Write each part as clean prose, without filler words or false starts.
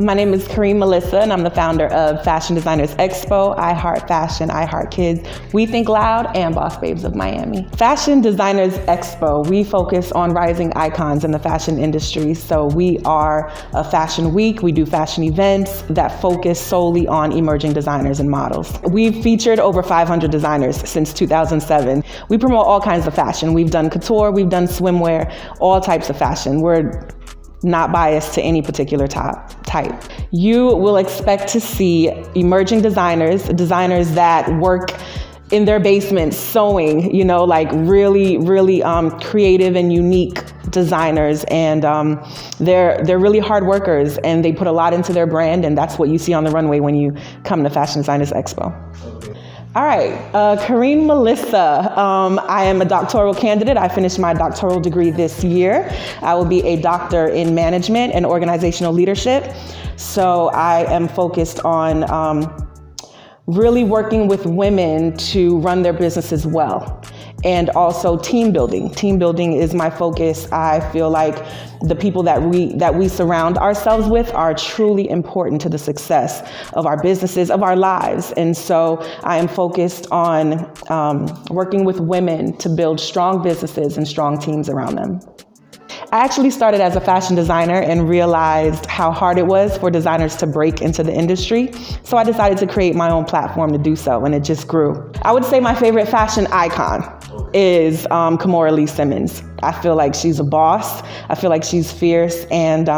My name is Karine Melissa, and I'm the founder of Fashion Designers Expo, I Heart Fashion, I Heart Kids, We Think Loud, and Boss Babes of Miami. Fashion Designers Expo, we focus on rising icons in the fashion industry. So we are a fashion week. We do fashion events that focus solely on emerging designers and models. We've featured over 500 designers since 2007. We promote all kinds of fashion. We've done couture, we've done swimwear, all types of fashion. We're not biased to any particular type. You will expect to see emerging designers that work in their basements sewing, like really creative and unique designers. And they're really hard workers, and they put a lot into their brand, and that's what you see on the runway when you come to Fashion Designers Expo. Okay. All right, Karine Melissa. I am a doctoral candidate. I finished my doctoral degree this year. I will be a doctor in management and organizational leadership. So I am focused on really working with women to run their businesses well. And also team building. Team building is my focus. I feel like the people that we surround ourselves with are truly important to the success of our businesses, of our lives. And so I am focused on working with women to build strong businesses and strong teams around them. I actually started as a fashion designer and realized how hard it was for designers to break into the industry. So I decided to create my own platform to do so, and it just grew. I would say my favorite fashion icon is Kimora Lee Simmons. I feel like she's a boss. I feel like she's fierce, and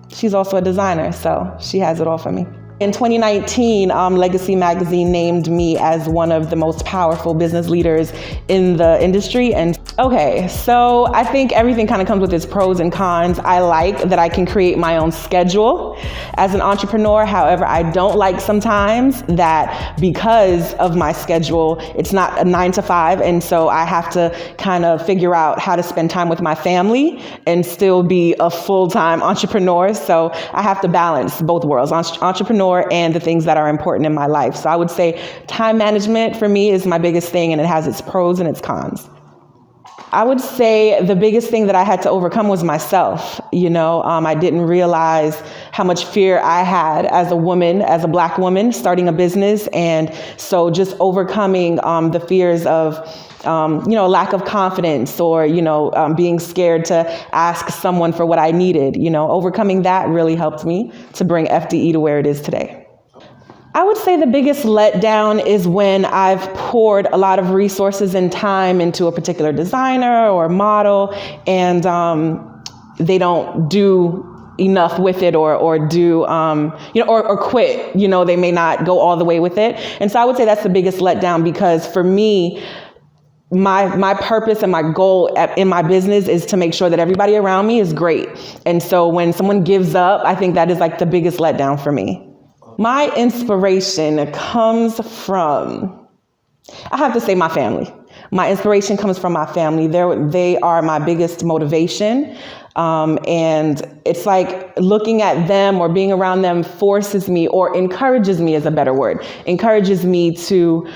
she's also a designer, so she has it all for me. In 2019, Legacy Magazine named me as one of the most powerful business leaders in the industry. And okay, so I think everything kind of comes with its pros and cons. I like that I can create my own schedule as an entrepreneur. However, I don't like sometimes that because of my schedule, it's not a 9 to 5. And so I have to kind of figure out how to spend time with my family and still be a full-time entrepreneur. So I have to balance both worlds, entrepreneur and the things that are important in my life. So I would say time management for me is my biggest thing, and it has its pros and its cons. I would say the biggest thing that I had to overcome was myself. I didn't realize how much fear I had as a woman, as a Black woman starting a business. And so just overcoming the fears of lack of confidence or, being scared to ask someone for what I needed, overcoming that really helped me to bring FDE to where it is today. I would say the biggest letdown is when I've poured a lot of resources and time into a particular designer or model, and they don't do enough with it or do, or quit. They may not go all the way with it. And so I would say that's the biggest letdown, because for me, my purpose and my goal in my business is to make sure that everybody around me is great. And so when someone gives up, I think that is like the biggest letdown for me. My inspiration comes from, I have to say, my family. My inspiration comes from my family. They are my biggest motivation. And it's like looking at them or being around them forces me, or encourages me is a better word, encourages me to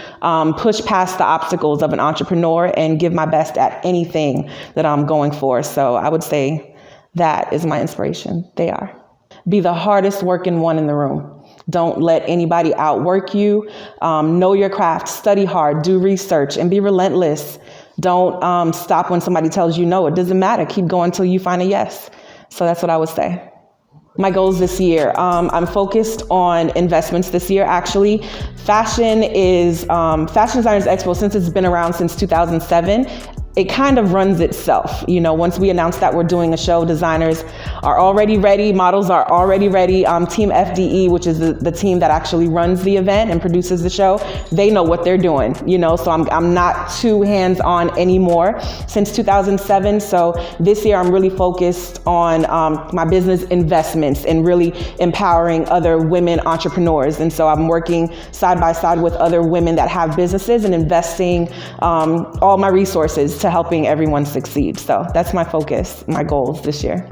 push past the obstacles of an entrepreneur and give my best at anything that I'm going for. So I would say that is my inspiration. They are. Be the hardest working one in the room. Don't let anybody outwork you. Know your craft, study hard, do research, and be relentless. Don't stop when somebody tells you no. It doesn't matter. Keep going until you find a yes. So that's what I would say. My goals this year. I'm focused on investments this year, actually. Fashion Designers Expo, since it's been around since 2007, it kind of runs itself. Once we announce that we're doing a show, designers are already ready, models are already ready. Team FDE, which is the team that actually runs the event and produces the show, they know what they're doing, so I'm not too hands-on anymore since 2007. So this year I'm really focused on my business investments and really empowering other women entrepreneurs. And so I'm working side by side with other women that have businesses and investing all my resources to helping everyone succeed. So that's my focus, my goals this year.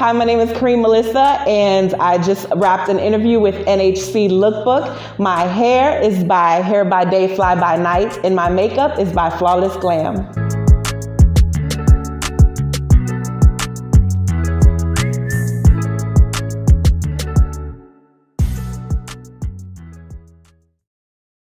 Hi, my name is Karine Melissa, and I just wrapped an interview with NHC Lookbook. My hair is by Hair by Day, Fly by Night, and my makeup is by Flawless Glam.